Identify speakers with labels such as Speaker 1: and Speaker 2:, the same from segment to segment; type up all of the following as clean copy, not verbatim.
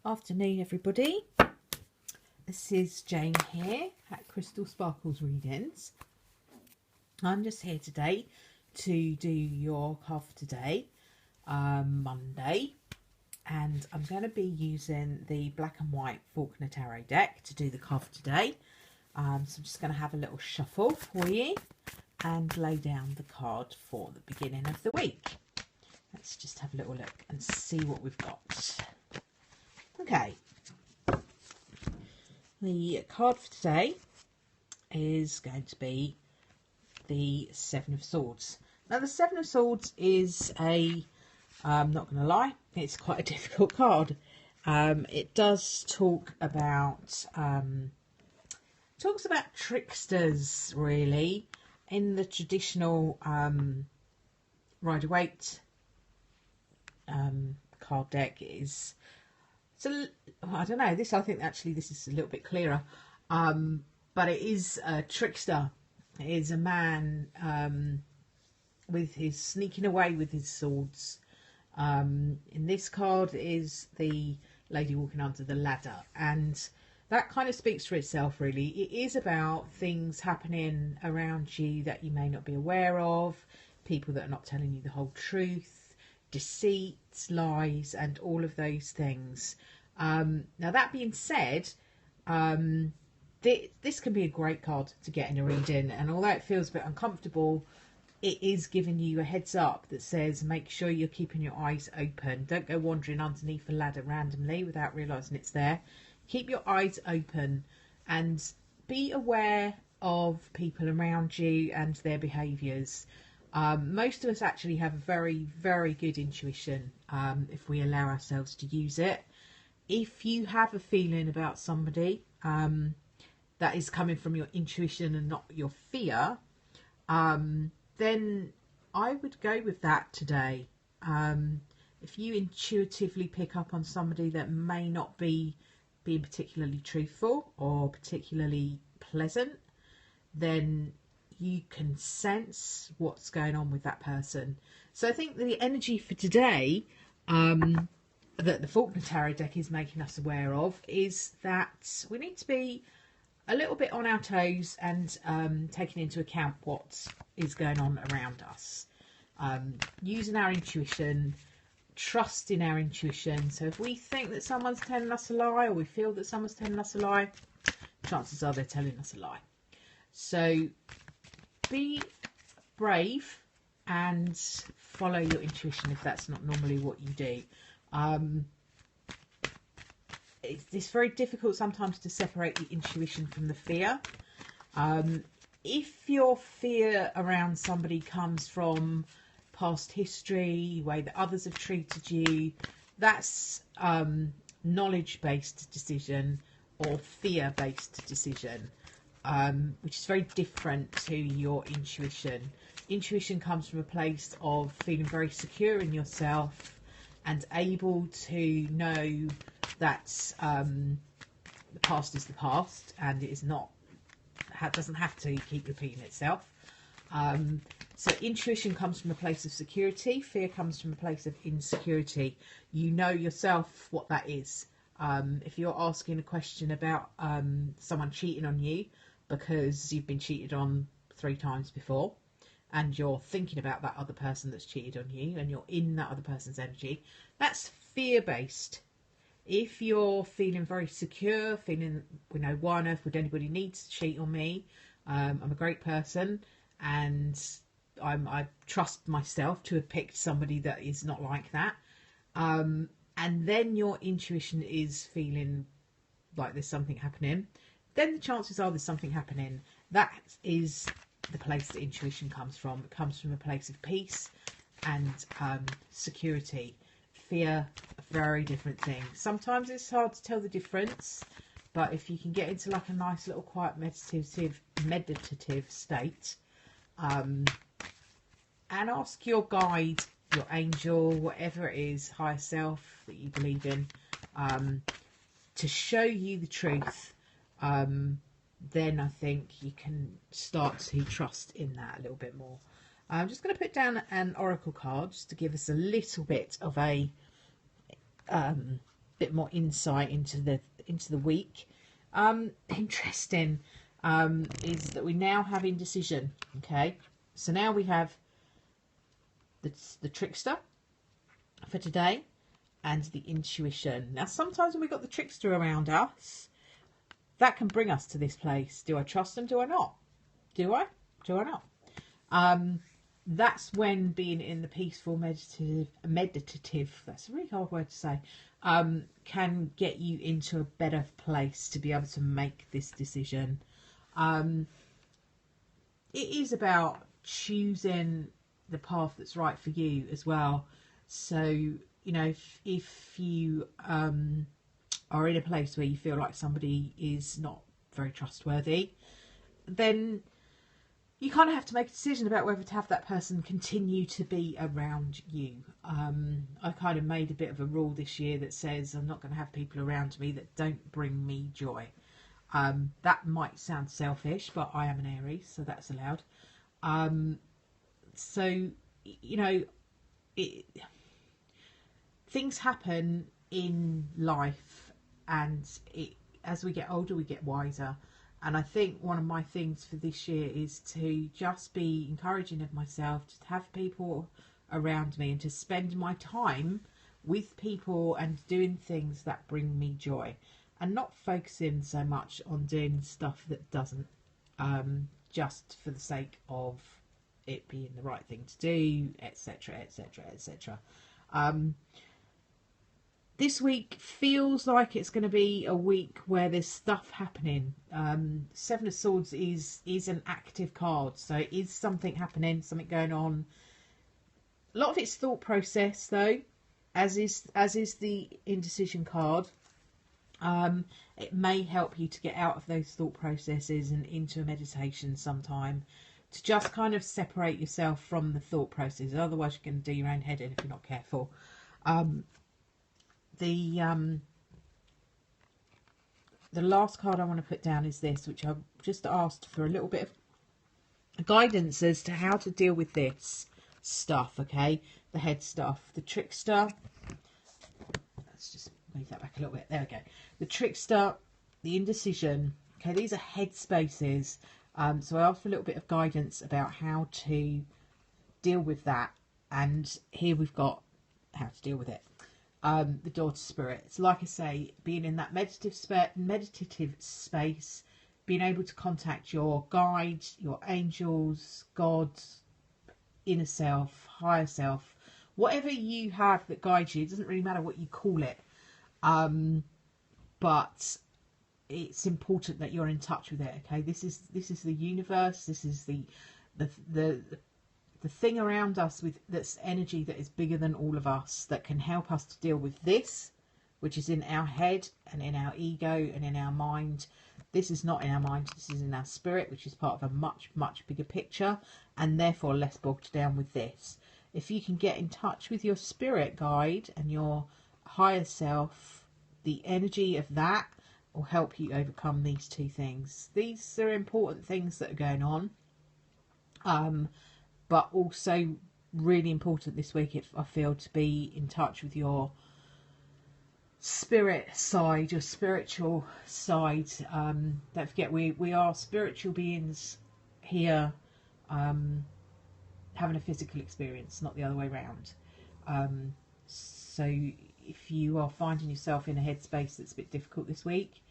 Speaker 1: Afternoon, everybody. This is Jane here at Crystal Sparkles Readings. I'm just here today to do your card for today, Monday, and I'm going to be using the black and white Faulkner Tarot deck to do the card for today. So I'm just going to have a little shuffle for you and lay down the card for the beginning of the week. Let's just have a little look and see what we've got. Okay. The card for today is going to be the Seven of Swords. Now, the Seven of Swords is I'm not going to lie, it's quite a difficult card. It does talk about tricksters, really, in the traditional Rider-Waite card deck. So I don't know. I think actually this is a little bit clearer. But it is a trickster. It is a man with his sneaking away with his swords. In this card is the lady walking under the ladder, and that kind of speaks for itself, really. It is about things happening around you that you may not be aware of, people that are not telling you the whole truth, deceit, lies, and all of those things. Now, that being said, this can be a great card to get in a reading, and although it feels a bit uncomfortable, it is giving you a heads up that says make sure you're keeping your eyes open. Don't go wandering underneath a ladder randomly without realising it's there. Keep your eyes open and be aware of people around you and their behaviours. Most of us actually have a very, very good intuition if we allow ourselves to use it. If you have a feeling about somebody that is coming from your intuition and not your fear, then I would go with that today. If you intuitively pick up on somebody that may not be being particularly truthful or particularly pleasant, then you can sense what's going on with that person. So I think the energy for today that the Faulkner Tarot deck is making us aware of is that we need to be a little bit on our toes and taking into account what is going on around us. Using our intuition, trusting our intuition. So if we think that someone's telling us a lie, or we feel that someone's telling us a lie, chances are they're telling us a lie. So be brave and follow your intuition if that's not normally what you do. It's very difficult sometimes to separate the intuition from the fear. If your fear around somebody comes from past history, way that others have treated you, that's knowledge-based decision or fear-based decision, which is very different to your intuition. Intuition comes from a place of feeling very secure in yourself and able to know that the past is the past, and it is not, doesn't have to keep repeating itself. So intuition comes from a place of security. Fear comes from a place of insecurity. You know yourself what that is. If you're asking a question about someone cheating on you because you've been cheated on 3 times before, and you're thinking about that other person that's cheated on you, and you're in that other person's energy, that's fear-based. If you're feeling very secure, feeling, why on earth would anybody need to cheat on me? I'm a great person, and I trust myself to have picked somebody that is not like that. And then your intuition is feeling like there's something happening. Then the chances are there's something happening. That is the place that intuition comes from. It comes from a place of peace and security. Fear, a very different thing. Sometimes it's hard to tell the difference, but if you can get into like a nice little quiet meditative state, and ask your guide, your angel, whatever it is, higher self that you believe in, to show you the truth, then I think you can start to trust in that a little bit more. I'm just going to put down an oracle card just to give us a little bit of a bit more insight into the week. Interesting is that we now have indecision. Okay, so now we have the trickster for today and the intuition. Now, sometimes when we've got the trickster around us, that can bring us to this place. Do I trust them? Do I not? Do I? Do I not? That's when being in the peaceful meditative, that's a really hard word to say, can get you into a better place to be able to make this decision. It is about choosing the path that's right for you as well. So, you know, if you are in a place where you feel like somebody is not very trustworthy, then you kind of have to make a decision about whether to have that person continue to be around you. I kind of made a bit of a rule this year that says I'm not going to have people around me that don't bring me joy. That might sound selfish, but I am an Aries, so that's allowed. So, you know, things happen in life, and as we get older, we get wiser. And I think one of my things for this year is to just be encouraging of myself, to have people around me and to spend my time with people and doing things that bring me joy, and not focusing so much on doing stuff that doesn't, just for the sake of it being the right thing to do, etc, etc, etc. This week feels like it's going to be a week where there's stuff happening. Seven of Swords is an active card, so it is something happening, something going on. A lot of it's thought process, though, as is the indecision card. It may help you to get out of those thought processes and into a meditation sometime, to just kind of separate yourself from the thought process. Otherwise, you're going to do your own head in if you're not careful. The last card I want to put down is this, which I've just asked for a little bit of guidance as to how to deal with this stuff, okay? The head stuff. The trickster. Let's just move that back a little bit. There we go. The trickster, the indecision. Okay, these are head spaces. So I asked for a little bit of guidance about how to deal with that. And here we've got how to deal with it. The door to spirit. It's like I say, being in that meditative space, being able to contact your guides, your angels, God, inner self, higher self, whatever you have that guides you. It doesn't really matter what you call it, but it's important that you're in touch with it. Okay, this is the universe. This is the thing around us that's energy that is bigger than all of us, that can help us to deal with this, which is in our head and in our ego and in our mind. This is not in our mind, this is in our spirit, which is part of a much, much bigger picture, and therefore less bogged down with this. If you can get in touch with your spirit guide and your higher self, the energy of that will help you overcome these two things. These are important things that are going on. But also really important this week, if I feel, to be in touch with your spirit side, your spiritual side. Don't forget, we are spiritual beings here, having a physical experience, not the other way around. So if you are finding yourself in a headspace that's a bit difficult this week,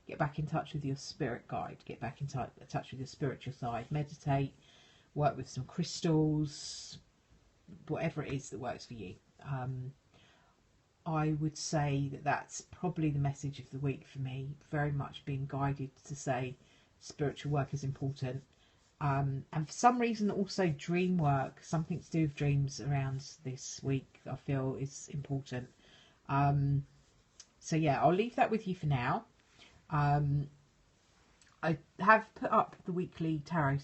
Speaker 1: get back in touch with your spirit guide, get back in touch with your spiritual side, meditate, work with some crystals, whatever it is that works for you. I would say that that's probably the message of the week for me, very much being guided to say spiritual work is important. And for some reason also dream work, something to do with dreams around this week, I feel is important. So yeah, I'll leave that with you for now. I have put up the weekly tarot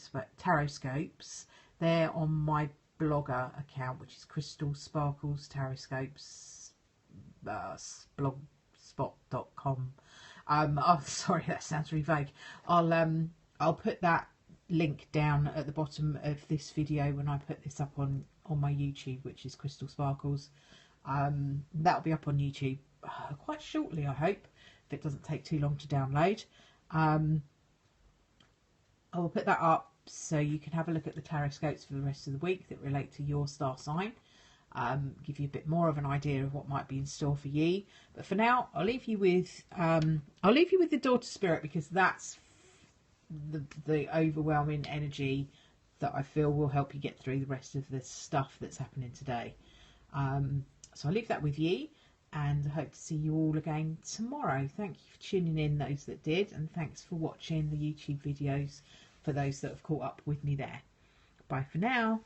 Speaker 1: scopes. They're on my blogger account, which is Crystal Sparkles Tarot Scopes, blogspot.com. Oh, sorry, that sounds really vague. I'll put that link down at the bottom of this video when I put this up on my YouTube, which is Crystal Sparkles. That'll be up on YouTube quite shortly, I hope, if it doesn't take too long to download. I will put that up so you can have a look at the tarot scopes for the rest of the week that relate to your star sign. Give you a bit more of an idea of what might be in store for you. But for now, I'll leave you with the Daughter Spirit, because that's the overwhelming energy that I feel will help you get through the rest of the stuff that's happening today. So I'll leave that with you, and I hope to see you all again tomorrow. Thank you for tuning in, those that did, and thanks for watching the YouTube videos for those that have caught up with me there. Bye for now.